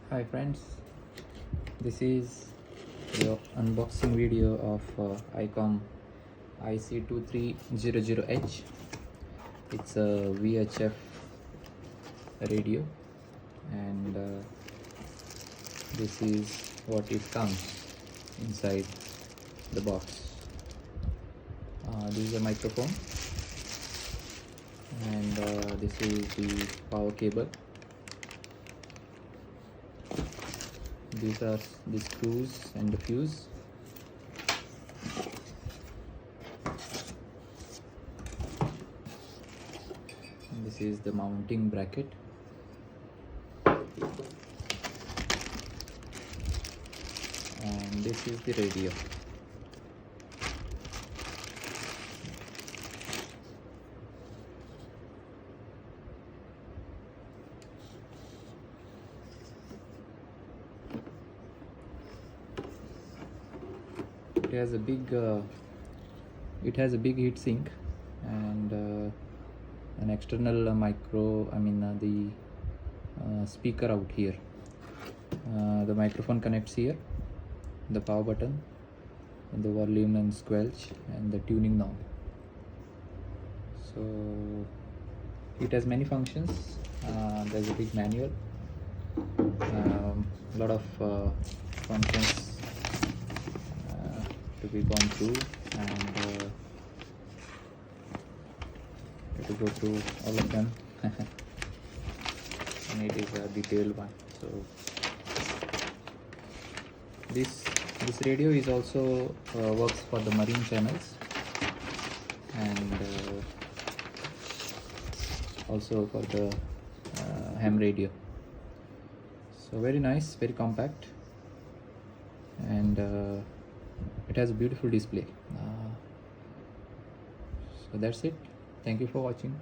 Hi friends, this is the unboxing video of Icom IC-2300H. It's a VHF radio, and this is what it comes inside the box. This is a microphone, and this is the power cable. These are the screws and the fuse. And this is the mounting bracket. And this is the radio. It has a big heat sink and an external the speaker out here. The microphone connects here, the power button, and the volume and squelch, and the tuning knob. So it has many functions. There's a big manual, a lot of functions to be gone through, and to go through all of them. And it is a detailed one. So this radio is also works for the marine channels, and also for the ham radio. So very nice, very compact, and it has a beautiful display. So that's it. Thank you for watching.